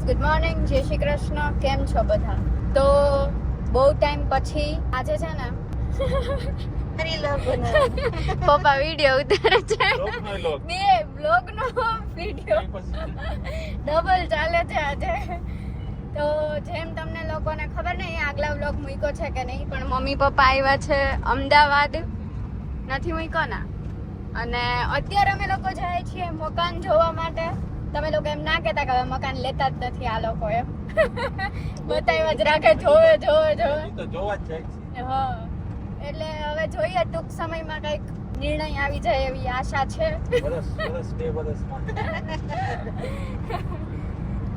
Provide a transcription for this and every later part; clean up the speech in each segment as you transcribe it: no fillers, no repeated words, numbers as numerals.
Good morning, જય શ્રી કૃષ્ણ. કેમ છો બધા? તો બહુ ટાઈમ પછી આજે છે ને પપ્પા વિડીયો ઉતારે છે. બે બ્લોગ નો વિડીયો ડબલ ચાલે છે આજે. તો જેમ તમને લોકોને ખબર નહીં આગલા બ્લોગ મૂક્યો છે કે નહીં, પણ મમ્મી પપ્પા આવ્યા છે અમદાવાદ, નથી મૂક્યો ના. અને અત્યારે અમે લોકો જાય છીએ મકાન જોવા માટે. તમે લોકો એમ ના કહેતા કે હવે મકાન લેતા જ નથી આ લોકો, એમ બતાવ્યા જ રાખે, જોવે જોવે જોવે તો જોવા જ જાય છે. હા, એટલે હવે જોઈએ ટૂંક સમયમાં કંઈક નિર્ણય આવી જાય એવી આશા છે.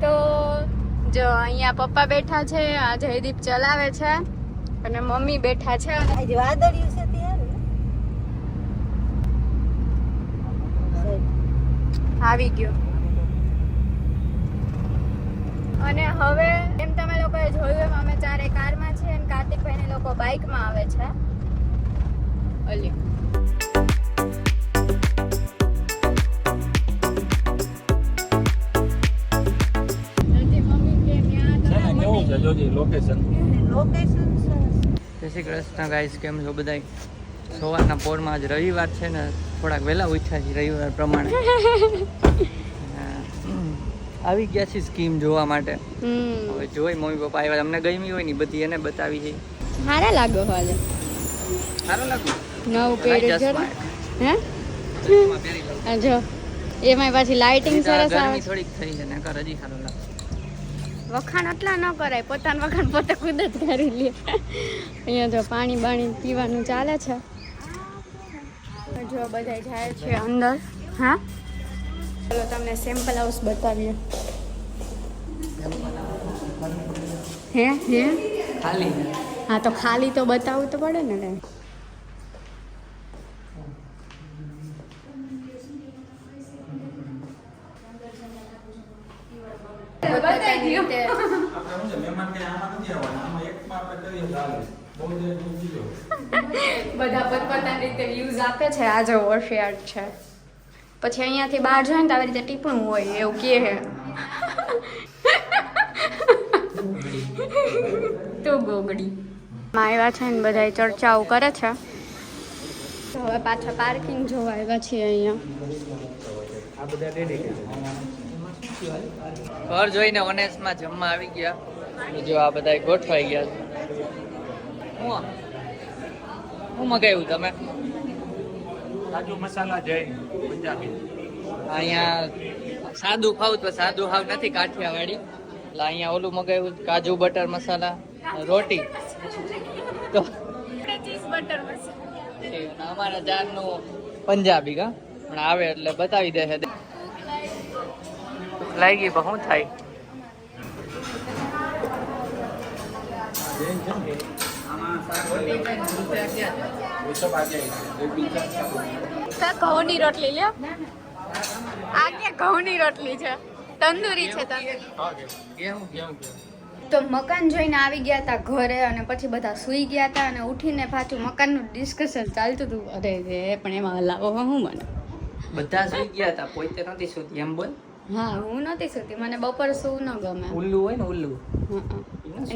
તો જો અહીંયા પપ્પા બેઠા છે, આ જયદીપ ચલાવે છે અને મમ્મી બેઠા છે. અને વાદળિયું છે ત્યારે આવી ગયો. અને હવે એમ તમે લોકોએ જોયું એમ અમે ચારે કારમાં છે અને કાર્તિકભાઈ ને લોકો બાઇકમાં આવે છે. ઓલી જય શ્રી કૃષ્ણ ગાઈસ, કેમ છો બધા? સવારના પોરમાં આજ રવિવાર છે ને, થોડાક વહેલા ઉઠ્યા છે રવિવાર પ્રમાણે. આવી ગયા છે સ્કીમ જોવા માટે. હવે જોઈ મમ્મી પપ્પા આવ્યા, અમને ગમી હોય ને બધી એને બતાવી છે. સારા લાગો હાલે, સારું લાગ્યું. નવું પહેર્યું છે હે? આ જો એમાં પાછી લાઇટિંગ સરસ આવે. થોડીક થઈ છે ને કર હજી સારું લાગે. વખાણ એટલા ન કરાય, પોતાનું વખાણ પોતે ખુદ જ કરી લે. અહીંયા જો પાણી બાણી પીવાનું ચાલે છે. જો બધા જાય છે અંદર. હા, ચાલો તમને સેમ્પલ હાઉસ બતાવીએ. હે હે ખાલી? હા, તો ખાલી તો બતાવવું તો પડે ને. બધા પોતપોતાની રીતે વ્યૂઝ આપે છે. આ જો વોશયાર્ડ છે, પછી અહીંયાથી બહાર જાય ને તો આવી રીતે ટીપણું હોય એવું કહે છે. તો ગોગડી માં આવ્યા છે ને બધા ચર્ચાઓ કરે છે. તો હવે પાછા પાર્કિંગ જોવા આવ્યા છીએ અહીંયા. ઘર જોઈને ઓનેસ્ટમાં જમવા આવી ગયા. જો આ બધા ગોઠવાઈ ગયા છે. હું મગાવ્યું તમે? કાજુ મસાલા જય પંજાબી. અહીંયા સાદું ખાવું તો સાદું ખાવ નથી કાઠિયાવાડી, એટલે અહીંયા ઓલું મગાવ્યું કાજુ બટર મસાલા, રોટી. તો બટર મસાલા અમારા જાનનું પંજાબી કા પણ આવે એટલે બતાવી દે છે. લાગી પણ શું થાય? ઘઉંની રોટલી લ્યો. આ કે ઘઉંની રોટલી છે, તંદૂરી છે. તો મકાન જોઈને આવી ગયા હતા ઘરે, અને પછી બધા સૂઈ ગયા હતા અને ઉઠીને પાછું મકાનનું ડિસ્કશન ચાલતું હતું. અરે રે, પણ એમાં હલાવો હું મને બધા સૂઈ ગયા હતા, પોતે નથી સૂતી એમ બોલ. હા, હું નથી સૂતી, મને બપોર સૂવું ન ગમે. ઉલ્લુ હોય ને ઉલ્લુ,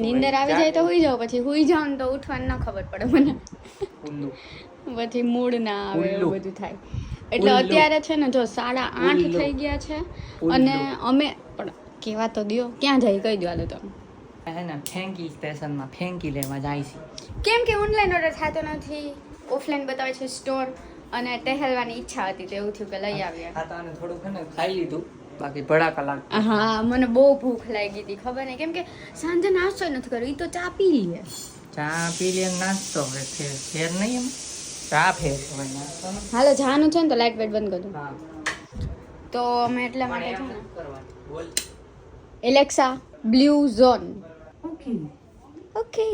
નીંદર આવી જાય તો હુઈ જાવ, પછી હુઈ જાવ ને તો ઉઠવાની ન ખબર પડે મને. ઉલ્લુ પછી મૂડ ના આવે, એવું બધું થાય. એટલે અત્યારે છે ને જો 8:30 થઈ ગયા છે અને અમે પણ કેવા તો દિયો ક્યાં જાય કહી દો. આલો તમે હે ને ફેંકી સ્ટેશનમાં ફેંકી લેવા જાય છે. કેમ કે ઓનલાઈન ઓર્ડર થતો નથી, ઓફલાઈન બતાવે છે સ્ટોર, અને ટહેલવાની ઈચ્છા હતી તો એવું થયું કે લઈ આવ્યા. હા, તો આને થોડુંક ને ખાઈ લીધું, બાકી ભડાકા લાગતા. હા, મને બહુ ભૂખ લાગી હતી, ખબર નહીં કેમ કે સાંજે નાસ્તો નથી કર્યો. ઈ તો ચા પી લે, ચા પી લે નાસ્તો ફેર નહીં એમ ચા ફેર હોય નાસ્તો. હાલો જાનું છે ને તો લાઈટ વેટ બંધ કરી દો. હા, તો અમે એટલા માટે છે ને બોલ એલેક્સા બ્લુ ઝોન. ઓકે,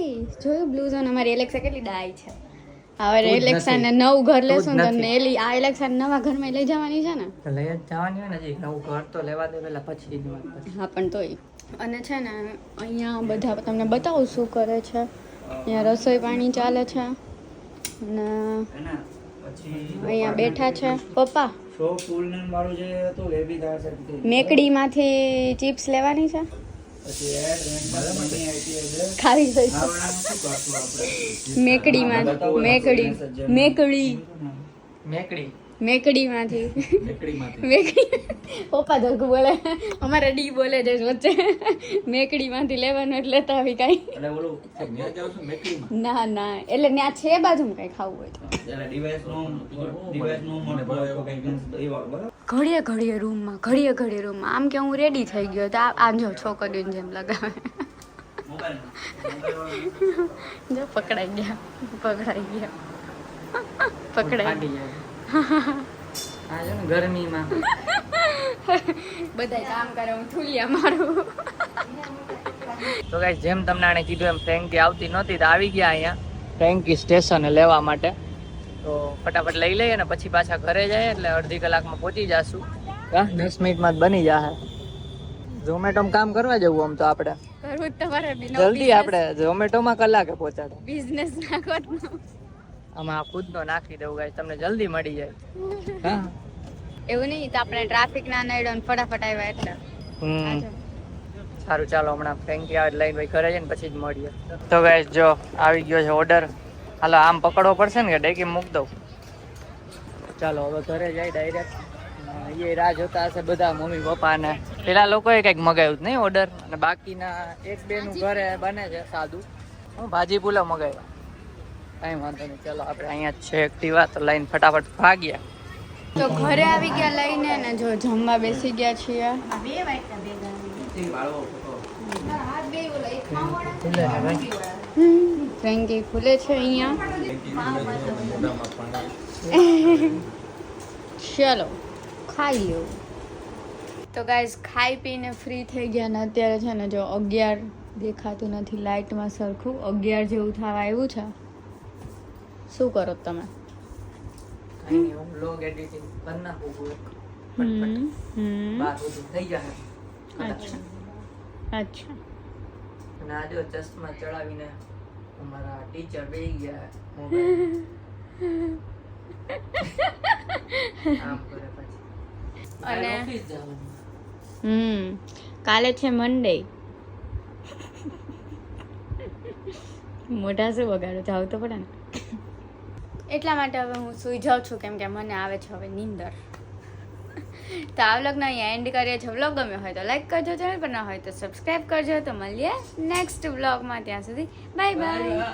જોયું બ્લુ ઝોન? અમારી એલેક્સા કેટલી ડાય છે. હવે એલેક્સા ને નવું ઘર લેશું ને તમને આ એલેક્સા નવા ઘરમાં લઈ જવાની છે ને. લઈ જ જવાની હોય ને, હજી નવું ઘર તો લેવા દે પેલા પછી. હા, પણ તોય. અને છે ને અહીંયા બધા તમને બતાવું શું કરે છે. અહીંયા રસોઈ પાણી ચાલે છે અને અહીંયા બેઠા છે પપ્પા. મેકડીમાંથી ચિપ્સ લેવાની છે. ખાવી થઈ મેકડીમાં મેકડી મેકડી મેકડી મેકડીમાંથી મેકડી પપ્પા તો બોલે અમારે ડી બોલે છે વચ્ચે મેકડીમાંથી લેવાનું એટલે લેતા આવી કાંઈ ના ના એટલે ત્યાં છે બાજુ કઈ ખાવું હોય તો ઘડીએ રૂમમાં આમ કે હું રેડી થઈ ગયો તો આ જો છોકરીઓને જેમ લગાવે જો પકડાઈ ગયા આ જો ને ગરમીમાં બધા કામ કરે હું ઠુલિયા મારું તો ગાઈસ જેમ તમને આને કીધું એમ ફ્રેન્કી આવતી નહોતી તો આવી ગયા અહીંયા ફ્રેન્કી સ્ટેશને લેવા માટે તો ફટાફટ લઈ લઈએ ને પછી પાછા ઘરે જાય એટલે અડધી કલાકમાં પહોંચી જશું 10 મિનિટમાં જ બની જશે ઝોમેટોમાં કામ કરવા જવું આમ તો આપણે કરવું તમારે જલ્દી આપણે ઝોમેટોમાં કલાકે પહોંચાડે બિઝનેસ નાખો આમાં ખુદનો નાખી દઉં ગાઈસ તમને જલ્દી મળી જાય હા એવું નહીં તો આપણે ટ્રાફિક ના નડ્યો ને ફટાફટ આવ્યા એટલે સારું ચાલો હમણાં ફ્રેન્કી આવે લઈને ભાઈ ઘરે જઈને પછી જ મળીએ તો ગાઈસ જો આવી ગયો છે ઓર્ડર હાલો આમ પકડવો પડશે ને કે ડેકી મૂક દઉં ચાલો હવે ઘરે જાય ડાયરેક્ટ એ રાહ જોતા હશે બધા મમ્મી પપ્પા ને પેલા લોકોએ કંઈક મગાવ્યું જ નહીં ઓર્ડર અને બાકીના 1-2 નું ઘરે બને છે સાદું હું ભાજી પુલાવ મગાવ્યા કાંઈ વાંધો નહીં ચાલો આપણે અહીંયા જ છે એક્ટિવા તો લઈને ફટાફટ ભાગ્યા તો ઘરે આવી ગયા લઈને ને જો જમવા બેસી ગયા છીએ ફ્રેન્કી ખુલે છે અહીંયા ચલો ખાઈ લો તો ગાઈઝ ખાઈ પીને ફ્રી થઈ ગયા ને અત્યારે છે ને જો 11 દેખાતું નથી લાઇટમાં સરખું 11 જેવું થવા આવ્યું છે શું કરો તમે વ્લોગ એડિટિંગ કરી નાખું થઈ જશે અચ્છા અચ્છા અને આ જો ચશ્મા ચડાવીને અમારા ટીચર બેસી ગયા મોબાઈલ આમ કરે પછી અને ઓફિસ જવાનું કાલે છે મંડે મોઢા શું વગાડો જાવ તો પડે ને એટલા માટે હવે હું સૂઈ જાઉં છું કેમ કે મને આવે છે હવે નીંદર તો આ વ્લોગનો અહીંયા એન્ડ કરીએ છીએ વ્લોગ ગમ્યો હોય તો લાઈક કરજો ચેનલ પર ના હોય તો સબસ્ક્રાઈબ કરજો તો મળીએ નેક્સ્ટ વ્લોગમાં ત્યાં સુધી બાય બાય